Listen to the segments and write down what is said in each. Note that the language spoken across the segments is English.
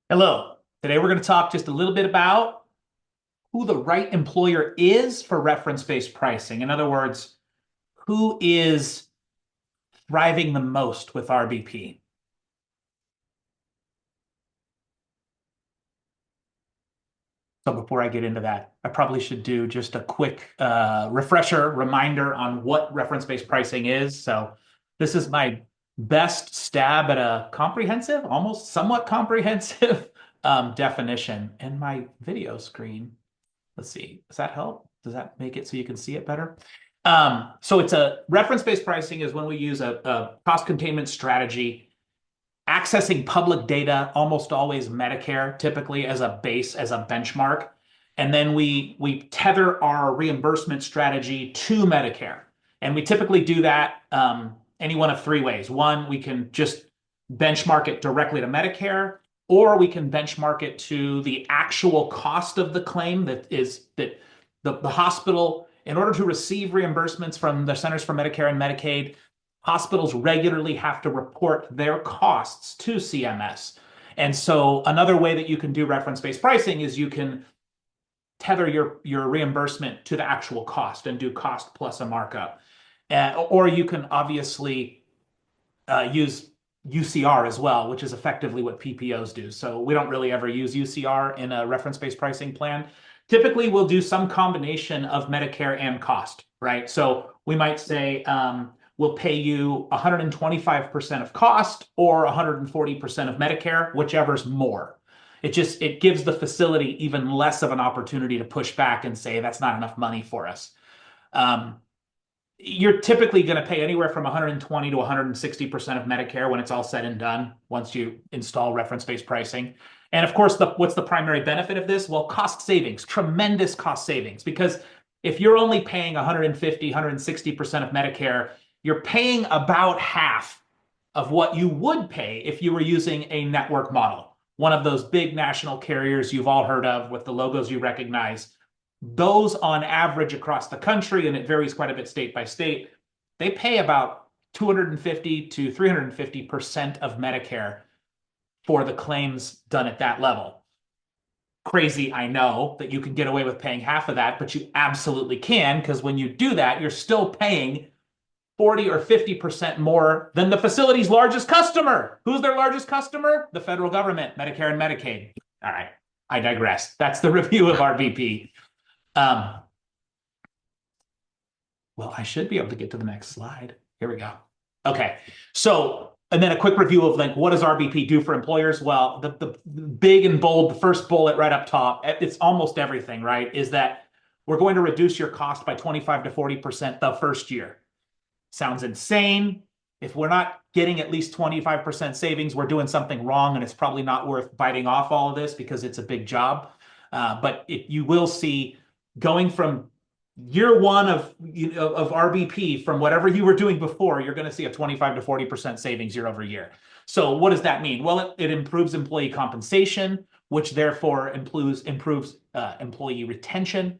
Hello. Today we're going to talk just a little bit about who the right employer is for reference-based pricing. In other words, who is thriving the most with RBP. So before I get into that, I probably should do just a quick refresher reminder on what reference-based pricing is. So this is my best stab at a comprehensive, almost somewhat comprehensive definition. And my video screen, let's see, does that help? Does that make it so you can see it better? So it's a reference-based pricing is when we use a cost containment strategy, accessing public data, almost always Medicare, typically as a base, as a benchmark. And then we tether our reimbursement strategy to Medicare. And we typically do that any one of three ways. One, we can just benchmark it directly to Medicare, or we can benchmark it to the actual cost of the claim that the hospital, in order to receive reimbursements from the Centers for Medicare and Medicaid, hospitals regularly have to report their costs to CMS. And so another way that you can do reference-based pricing is you can tether your reimbursement to the actual cost and do cost plus a markup. Or you can obviously use UCR as well, which is effectively what PPOs do. So we don't really ever use UCR in a reference-based pricing plan. Typically, we'll do some combination of Medicare and cost, right? So we might say we'll pay you 125% of cost or 140% of Medicare, whichever's more. It gives the facility even less of an opportunity to push back and say that's not enough money for us. You're typically going to pay anywhere from 120 to 160% of Medicare when it's all said and done once you install reference-based pricing. And of course, what's the primary benefit of this? Well, cost savings, tremendous cost savings, because if you're only paying 150, 160% of Medicare, you're paying about half of what you would pay if you were using a network model, one of those big national carriers you've all heard of with the logos you recognize. Those on average across the country, and it varies quite a bit state by state, they pay about 250 to 350% of Medicare for the claims done at that level. Crazy, I know, that you can get away with paying half of that, but you absolutely can, because when you do that, you're still paying 40 or 50% more than the facility's largest customer. Who's their largest customer? The federal government, Medicare and Medicaid. All right, I digress. That's the review of RBP. Well, I should be able to get to the next slide. Here we go. Okay, so, and then a quick review of like, what does RBP do for employers? Well, the big and bold, the first bullet right up top, it's almost everything, right? Is that we're going to reduce your cost by 25 to 40% the first year. Sounds insane. If we're not getting at least 25% savings, we're doing something wrong, and it's probably not worth biting off all of this because it's a big job. But you will see going from year one of RBP from whatever you were doing before, you're going to see a 25 to 40% savings year over year. So what does that mean? Well, it improves employee compensation, which therefore improves employee retention.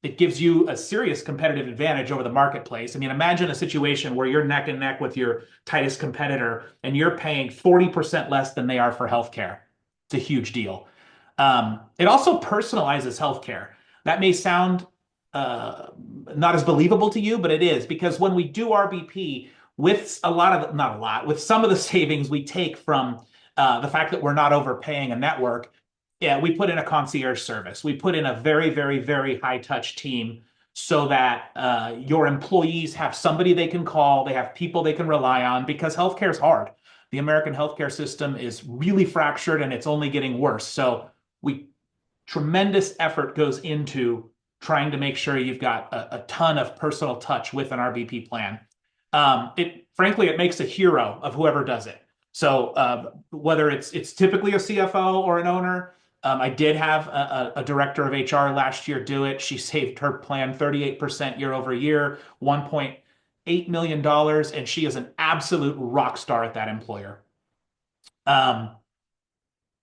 It gives you a serious competitive advantage over the marketplace. I mean, imagine a situation where you're neck and neck with your tightest competitor and you're paying 40% less than they are for healthcare. It's a huge deal. It also personalizes healthcare. That may sound not as believable to you, but it is, because when we do RBP with with some of the savings we take from the fact that we're not overpaying a network, yeah, we put in a concierge service. We put in a very, very, very high touch team so that your employees have somebody they can call, they have people they can rely on, because healthcare is hard. The American healthcare system is really fractured and it's only getting worse. So tremendous effort goes into trying to make sure you've got a ton of personal touch with an RBP plan. Frankly, it makes a hero of whoever does it. So whether it's typically a CFO or an owner, I did have a director of HR last year do it. She saved her plan 38% year over year, $1.8 million, and she is an absolute rock star at that employer.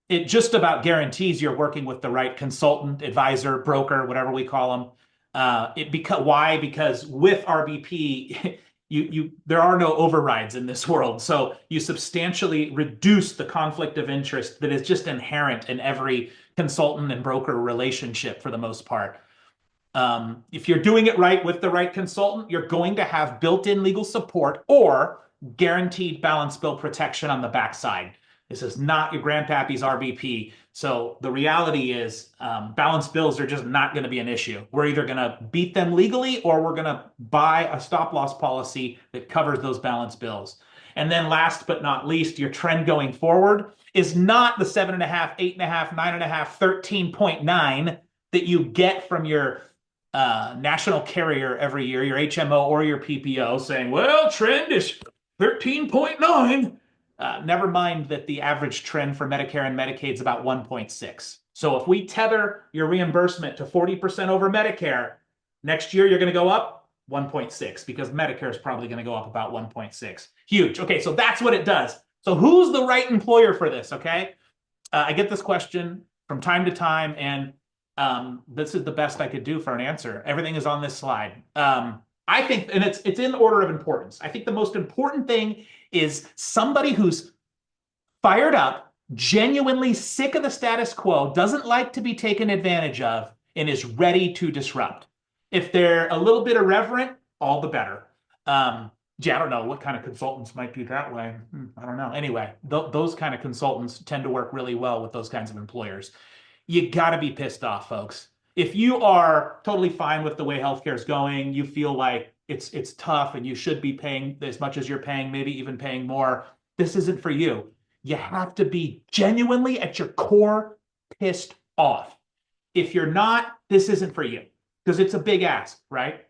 It just about guarantees you're working with the right consultant, advisor, broker, whatever we call them. Why? Because with RBP, there are no overrides in this world. So you substantially reduce the conflict of interest that is just inherent in every consultant and broker relationship for the most part. If you're doing it right with the right consultant, you're going to have built-in legal support or guaranteed balance bill protection on the backside. This is not your grandpappy's RBP. So the reality is balance bills are just not going to be an issue. We're either going to beat them legally or we're going to buy a stop loss policy that covers those balance bills. And then last but not least, your trend going forward is not the 7.5, 8.5, 9.5, 13.9 that you get from your national carrier every year, your HMO or your PPO saying, well, trend is 13.9. Never mind that the average trend for Medicare and Medicaid is about 1.6. So if we tether your reimbursement to 40% over Medicare, next year you're going to go up 1.6 because Medicare is probably going to go up about 1.6. Huge. Okay, so that's what it does. So who's the right employer for this, okay? I get this question from time to time, and this is the best I could do for an answer. Everything is on this slide. I think, and it's in order of importance. I think the most important thing is somebody who's fired up, genuinely sick of the status quo, doesn't like to be taken advantage of, and is ready to disrupt. If they're a little bit irreverent, all the better. Yeah, I don't know what kind of consultants might be that way. I don't know. Anyway, those kind of consultants tend to work really well with those kinds of employers. You got to be pissed off, folks. If you are totally fine with the way healthcare is going, you feel like it's tough and you should be paying as much as you're paying, maybe even paying more, this isn't for you. You have to be genuinely at your core pissed off. If you're not, this isn't for you because it's a big ask, right?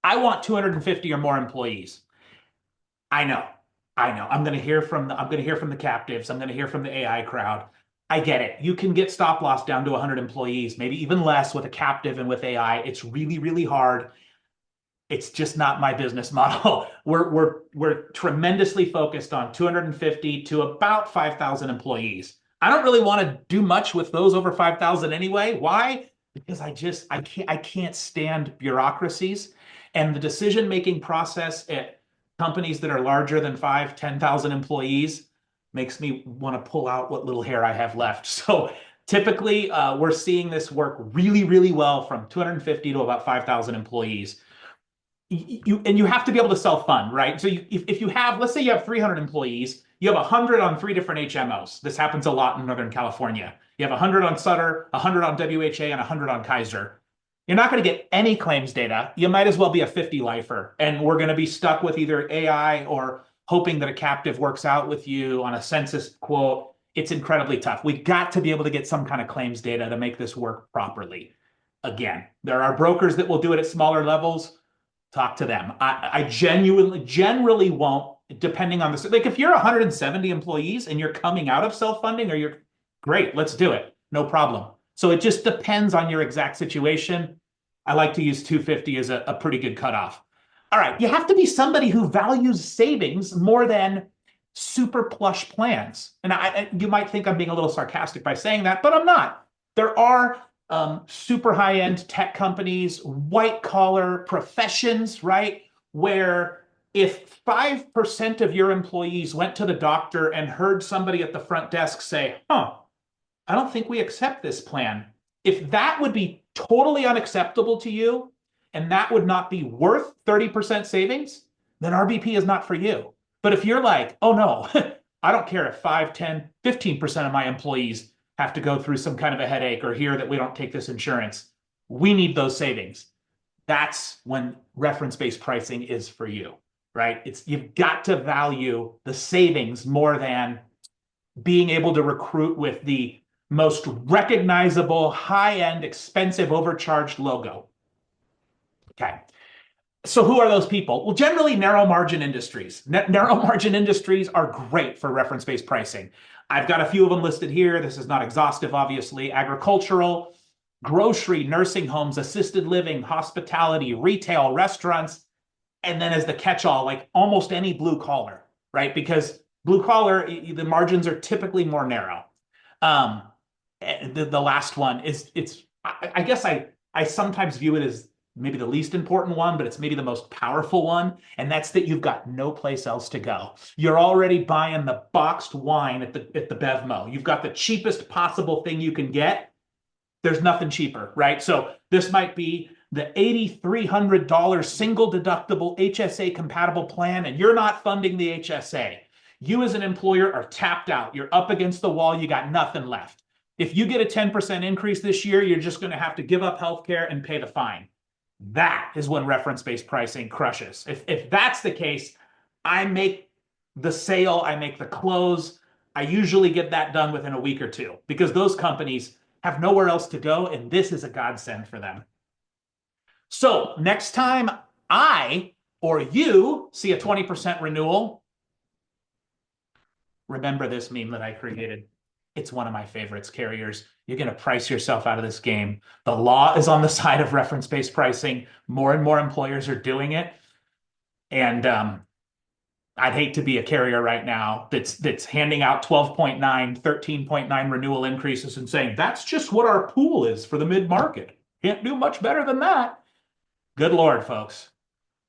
I want 250 or more employees. I know. I'm going to hear from the captives. I'm going to hear from the AI crowd. I get it. You can get stop loss down to 100 employees, maybe even less with a captive and with AI. It's really, really hard. It's just not my business model. We're tremendously focused on 250 to about 5,000 employees. I don't really want to do much with those over 5,000 anyway. Why? Because I can't stand bureaucracies, and the decision-making process at companies that are larger than 5,000, 10,000 employees makes me want to pull out what little hair I have left. So typically, we're seeing this work really, really well from 250 to about 5,000 employees. You have to be able to self-fund, right? So if you have, let's say you have 300 employees, you have 100 on 3 different HMOs. This happens a lot in Northern California. You have 100 on Sutter, 100 on WHA, and 100 on Kaiser. You're not going to get any claims data. You might as well be a 50 lifer, and we're going to be stuck with either AI or hoping that a captive works out with you on a census quote. It's incredibly tough. We got to be able to get some kind of claims data to make this work properly. Again, there are brokers that will do it at smaller levels. Talk to them. I generally won't, depending on the, like if you're 170 employees and you're coming out of self-funding, or you're great, let's do it. No problem. So it just depends on your exact situation. I like to use 250 as a pretty good cutoff. All right, you have to be somebody who values savings more than super plush plans. And you might think I'm being a little sarcastic by saying that, but I'm not. There are super high-end tech companies, white-collar professions, right? Where if 5% of your employees went to the doctor and heard somebody at the front desk say, I don't think we accept this plan. If that would be totally unacceptable to you, and that would not be worth 30% savings, then RBP is not for you. But if you're like, oh no, I don't care if 5, 10, 15% of my employees have to go through some kind of a headache or hear that we don't take this insurance, we need those savings. That's when reference-based pricing is for you, right? You've got to value the savings more than being able to recruit with the most recognizable, high-end, expensive, overcharged logo. Okay. So who are those people? Well, generally narrow margin industries. Narrow margin industries are great for reference-based pricing. I've got a few of them listed here. This is not exhaustive, obviously. Agricultural, grocery, nursing homes, assisted living, hospitality, retail, restaurants, and then as the catch-all, like almost any blue collar, right? Because blue collar, the margins are typically more narrow. The last one is, I guess I sometimes view it as maybe the least important one, but it's maybe the most powerful one. And that's that you've got no place else to go. You're already buying the boxed wine at the BevMo. You've got the cheapest possible thing you can get. There's nothing cheaper, right? So this might be the $8,300 single deductible HSA compatible plan, and you're not funding the HSA. You as an employer are tapped out. You're up against the wall. You got nothing left. If you get a 10% increase this year, you're just going to have to give up healthcare and pay the fine. That is when reference-based pricing crushes. If that's the case, I make the sale, I make the close. I usually get that done within a week or two because those companies have nowhere else to go, and this is a godsend for them. So next time I or you see a 20% renewal, remember this meme that I created. It's one of my favorites, carriers. You're going to price yourself out of this game. The law is on the side of reference-based pricing. More and more employers are doing it. And I'd hate to be a carrier right now that's handing out 12.9, 13.9 renewal increases and saying, that's just what our pool is for the mid-market. Can't do much better than that. Good Lord, folks.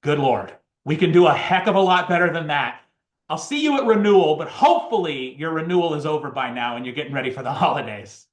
Good Lord. We can do a heck of a lot better than that. I'll see you at renewal, but hopefully your renewal is over by now and you're getting ready for the holidays.